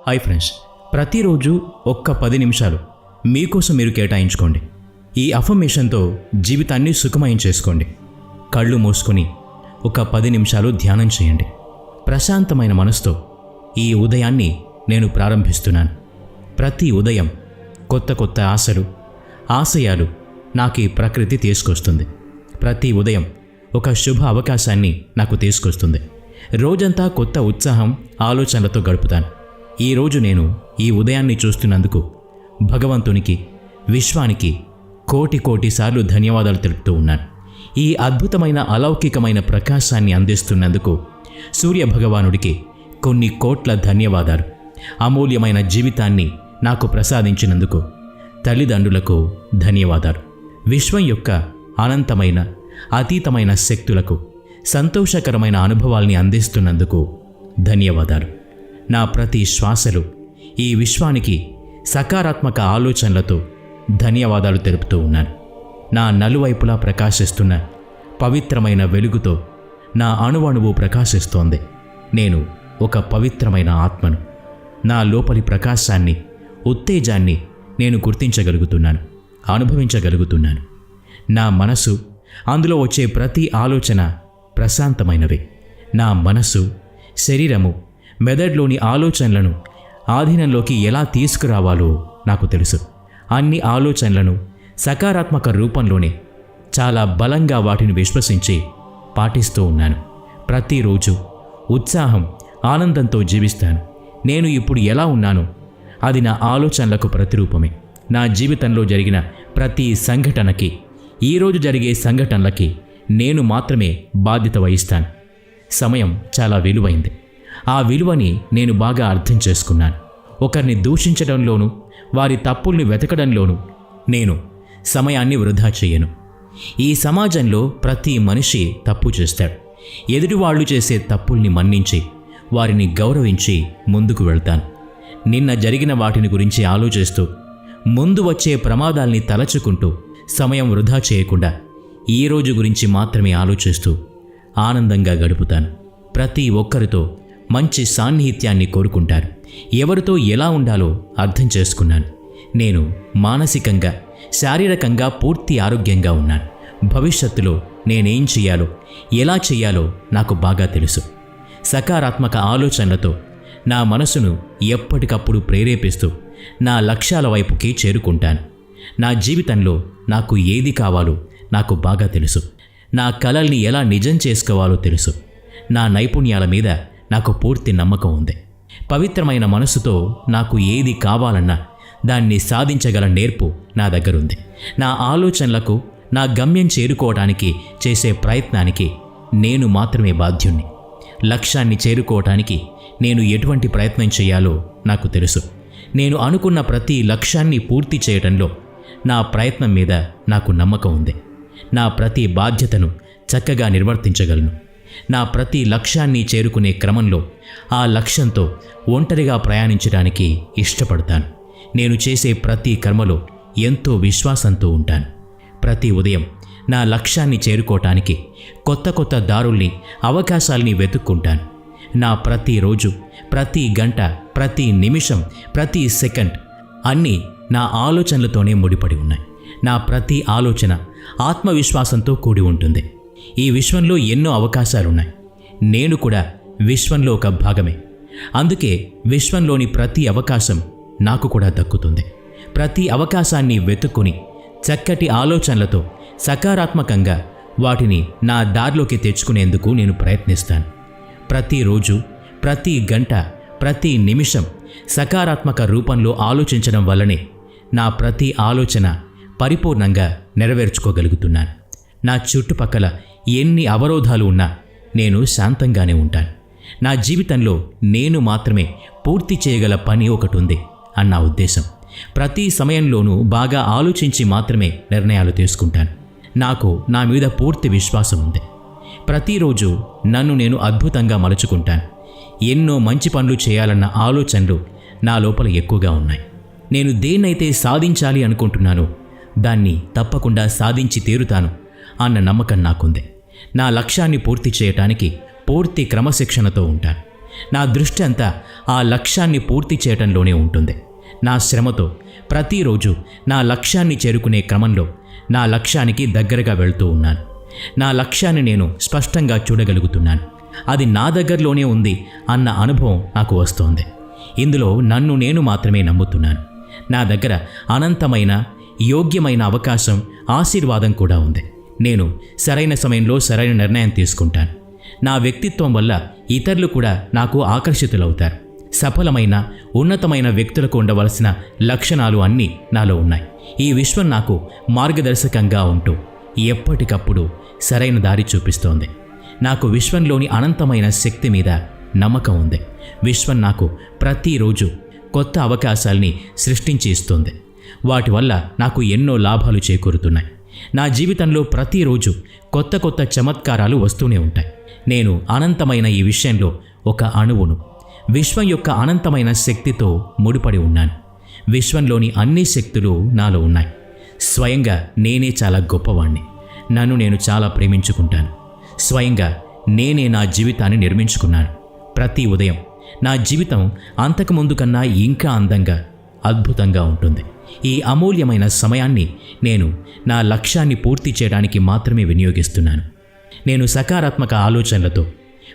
Hi friends, ప్రతిరోజు ఒక్క 10 నిమిషాలు మీకోసం మీరు కేటాయించుకోండి. ఈ అఫర్మేషన్తో జీవితాన్ని సుఖమయం చేసుకోండి. కళ్ళు మూసుకొని ఒక 10 నిమిషాలు ధ్యానం చేయండి. ప్రశాంతమైన మనసుతో ఈ ఉదయాన్ని నేను ప్రారంభిస్తున్నాను. ప్రతి ఉదయం కొత్త కొత్త ఆశయాలు నాకు ఈ ప్రకృతి తీసుకొస్తుంది. ప్రతి ఉదయం ఒక శుభ అవకాశాన్ని నాకు తీసుకొస్తుంది. రోజంతా కొత్త ఉత్సాహం, ఆలోచనలతో గడుపుతాను. ఈరోజు నేను ఈ ఉదయాన్ని చూస్తున్నందుకు భగవంతునికి, విశ్వానికి కోటి సార్లు ధన్యవాదాలు తెలుపుతూ ఉన్నాను. ఈ అద్భుతమైన అలౌకికమైన ప్రకాశాన్ని అందిస్తున్నందుకు సూర్య భగవానుడికి కొన్ని కోట్ల ధన్యవాదాలు. అమూల్యమైన జీవితాన్ని నాకు ప్రసాదించినందుకు తల్లిదండ్రులకు ధన్యవాదాలు. విశ్వం యొక్క అనంతమైన, అతీతమైన శక్తులకు సంతోషకరమైన అనుభవాల్ని అందిస్తున్నందుకు ధన్యవాదాలు. నా ప్రతి శ్వాసలు ఈ విశ్వానికి సకారాత్మక ఆలోచనలతో ధన్యవాదాలు తెలుపుతూ ఉన్నాను. నా నలువైపులా ప్రకాశిస్తున్న పవిత్రమైన వెలుగుతో నా అణువణువు ప్రకాశిస్తోంది. నేను ఒక పవిత్రమైన ఆత్మను. నా లోపలి ప్రకాశాన్ని, ఉత్తేజాన్ని నేను గుర్తించగలుగుతున్నాను, అనుభవించగలుగుతున్నాను. నా మనసు, అందులో వచ్చే ప్రతి ఆలోచన ప్రశాంతమైనవి. నా మనసు, శరీరము, మెదడులోని ఆలోచనలను ఆధీనంలోకి ఎలా తీసుకురావాలో నాకు తెలుసు. అన్ని ఆలోచనలను సకారాత్మక రూపంలోనే చాలా బలంగా వాటిని విశ్వసించి పాటిస్తూ ఉన్నాను. ప్రతిరోజు ఉత్సాహం, ఆనందంతో జీవిస్తాను. నేను ఇప్పుడు ఎలా ఉన్నానో అది నా ఆలోచనలకు ప్రతిరూపమే. నా జీవితంలో జరిగిన ప్రతి సంఘటనకి, ఈరోజు జరిగే సంఘటనలకి నేను మాత్రమే బాధ్యత వహిస్తాను. సమయం చాలా విలువైంది. ఆ విలువని నేను బాగా అర్థం చేసుకున్నాను. ఒకరిని దూషించడంలోనూ, వారి తప్పుల్ని వెతకడంలోనూ నేను సమయాన్ని వృధా చేయను. ఈ సమాజంలో ప్రతి మనిషి తప్పు చేస్తాడు. ఎదుటివాళ్లు చేసే తప్పుల్ని మన్నించి, వారిని గౌరవించి ముందుకు వెళ్తాను. నిన్న జరిగిన వాటిని గురించి ఆలోచిస్తూ, ముందు వచ్చే ప్రమాదాల్ని తలచుకుంటూ సమయం వృధా చేయకుండా ఈ రోజు గురించి మాత్రమే ఆలోచిస్తూ ఆనందంగా గడుపుతాను. ప్రతి ఒక్కరితో మంచి సాన్నిహిత్యాన్ని కోరుకుంటారు. ఎవరితో ఎలా ఉండాలో అర్థం చేసుకున్నాను. నేను మానసికంగా, శారీరకంగా పూర్తి ఆరోగ్యంగా ఉన్నాను. భవిష్యత్తులో నేనేం చేయాలో, ఎలా చేయాలో నాకు బాగా తెలుసు. సకారాత్మక ఆలోచనలతో నా మనసును ఎప్పటికప్పుడు ప్రేరేపిస్తూ నా లక్ష్యాల వైపుకి చేరుకుంటాను. నా జీవితంలో నాకు ఏది కావాలో నాకు బాగా తెలుసు. నా కలల్ని ఎలా నిజం చేసుకోవాలో తెలుసు. నా నైపుణ్యాల మీద నాకు పూర్తి నమ్మకం ఉంది. పవిత్రమైన మనసుతో నాకు ఏది కావాలన్నా దాన్ని సాధించగల నేర్పు నా దగ్గరుంది. నా ఆలోచనలకు, నా గమ్యం చేరుకోవటానికి చేసే ప్రయత్నానికి నేను మాత్రమే బాధ్యుణ్ణి. లక్ష్యాన్ని చేరుకోవటానికి నేను ఎటువంటి ప్రయత్నం చేయాలో నాకు తెలుసు. నేను అనుకున్న ప్రతి లక్ష్యాన్ని పూర్తి చేయడంలో నా ప్రయత్నం మీద నాకు నమ్మకం ఉంది. నా ప్రతి బాధ్యతను చక్కగా నిర్వర్తించగలను. నా ప్రతి లక్ష్యాన్ని చేరుకునే క్రమంలో ఆ లక్ష్యంతో ఒంటరిగా ప్రయాణించడానికి ఇష్టపడతాను. నేను చేసే ప్రతి కర్మలో ఎంతో విశ్వాసంతో ఉంటాను. ప్రతి ఉదయం నా లక్ష్యాన్ని చేరుకోవటానికి కొత్త దారుల్ని, అవకాశాల్ని వెతుక్కుంటాను. నా ప్రతిరోజు, ప్రతి గంట, ప్రతి నిమిషం, ప్రతి సెకండ్ అన్నీ నా ఆలోచనలతోనే ముడిపడి ఉన్నాయి. నా ప్రతి ఆలోచన ఆత్మవిశ్వాసంతో కూడి ఉంటుంది. ఈ విశ్వంలో ఎన్నో అవకాశాలున్నాయి. నేను కూడా విశ్వంలో ఒక భాగమే. అందుకే విశ్వంలోని ప్రతి అవకాశం నాకు కూడా దక్కుతుంది. ప్రతి అవకాశాన్ని వెతుక్కుని చక్కటి ఆలోచనలతో సకారాత్మకంగా వాటిని నా దారిలోకి తెచ్చుకునేందుకు నేను ప్రయత్నిస్తాను. ప్రతిరోజు, ప్రతి గంట, ప్రతి నిమిషం సకారాత్మక రూపంలో ఆలోచించడం వల్లనే నా ప్రతి ఆలోచన పరిపూర్ణంగా నెరవేర్చుకోగలుగుతున్నాను. నా చుట్టుపక్కల ఎన్ని అవరోధాలు ఉన్నా నేను శాంతంగానే ఉంటాను. నా జీవితంలో నేను మాత్రమే పూర్తి చేయగల పని ఒకటి ఉంది అన్న ఉద్దేశం. ప్రతి సమయంలోనూ బాగా ఆలోచించి మాత్రమే నిర్ణయాలు తీసుకుంటాను. నాకు నా మీద పూర్తి విశ్వాసం ఉంది. ప్రతిరోజు నన్ను నేను అద్భుతంగా మలుచుకుంటాను. ఎన్నో మంచి పనులు చేయాలన్న ఆలోచనలు నా లోపల ఎక్కువగా ఉన్నాయి. నేను దేన్నైతే సాధించాలి అనుకుంటున్నానో దాన్ని తప్పకుండా సాధించి తీరుతాను అన్న నమ్మకం నాకుంది. నా లక్ష్యాన్ని పూర్తి చేయటానికి పూర్తి క్రమశిక్షణతో ఉంటాను. నా దృష్టి అంతా ఆ లక్ష్యాన్ని పూర్తి చేయటంలోనే ఉంటుంది. నా శ్రమతో ప్రతిరోజు నా లక్ష్యాన్ని చేరుకునే క్రమంలో నా లక్ష్యానికి దగ్గరగా వెళ్తూ ఉన్నాను. నా లక్ష్యాన్ని నేను స్పష్టంగా చూడగలుగుతున్నాను. అది నా దగ్గరలోనే ఉంది అన్న అనుభవం నాకు వస్తోంది. ఇందులో నన్ను నేను మాత్రమే నమ్ముతున్నాను. నా దగ్గర అనంతమైన యోగ్యమైన అవకాశం, ఆశీర్వాదం కూడా ఉంది. నేను సరైన సమయంలో సరైన నిర్ణయం తీసుకుంటాను. నా వ్యక్తిత్వం వల్ల ఇతరులు కూడా నాకు ఆకర్షితులవుతారు. సఫలమైన ఉన్నతమైన వ్యక్తులకు ఉండవలసిన లక్షణాలు అన్నీ నాలో ఉన్నాయి. ఈ విశ్వం నాకు మార్గదర్శకంగా ఉంటూ ఎప్పటికప్పుడు సరైన దారి చూపిస్తోంది. నాకు విశ్వంలోని అనంతమైన శక్తి మీద నమ్మకం ఉంది. విశ్వం నాకు ప్రతిరోజు కొత్త అవకాశాల్ని సృష్టించి ఇస్తుంది. వాటి వల్ల నాకు ఎన్నో లాభాలు చేకూరుతున్నాయి. నా జీవితంలో ప్రతిరోజు కొత్త కొత్త చమత్కారాలు వస్తూనే ఉంటాయి. నేను అనంతమైన ఈ విషయంలో ఒక అణువును. విశ్వం యొక్క అనంతమైన శక్తితో ముడిపడి ఉన్నాను. విశ్వంలోని అన్ని శక్తులు నాలో ఉన్నాయి. స్వయంగా నేనే చాలా గొప్పవాణ్ణి. నన్ను నేను చాలా ప్రేమించుకుంటాను. స్వయంగా నేనే నా జీవితాన్ని నిర్మించుకున్నాను. ప్రతి ఉదయం నా జీవితం అంతకుముందు కన్నా ఇంకా అందంగా, అద్భుతంగా ఉంటుంది. ఈ అమూల్యమైన సమయాన్ని నేను నా లక్ష్యాన్ని పూర్తి చేయడానికి మాత్రమే వినియోగిస్తున్నాను. నేను సకారాత్మక ఆలోచనలతో,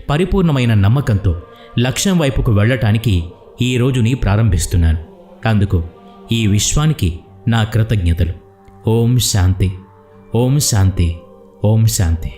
పరిపూర్ణమైన నమ్మకంతో లక్ష్యం వైపుకు వెళ్ళటానికి ఈ రోజుని ప్రారంభిస్తున్నాను. అందుకు ఈ విశ్వానికి నా కృతజ్ఞతలు. ఓం శాంతి, ఓం శాంతి, ఓం శాంతి.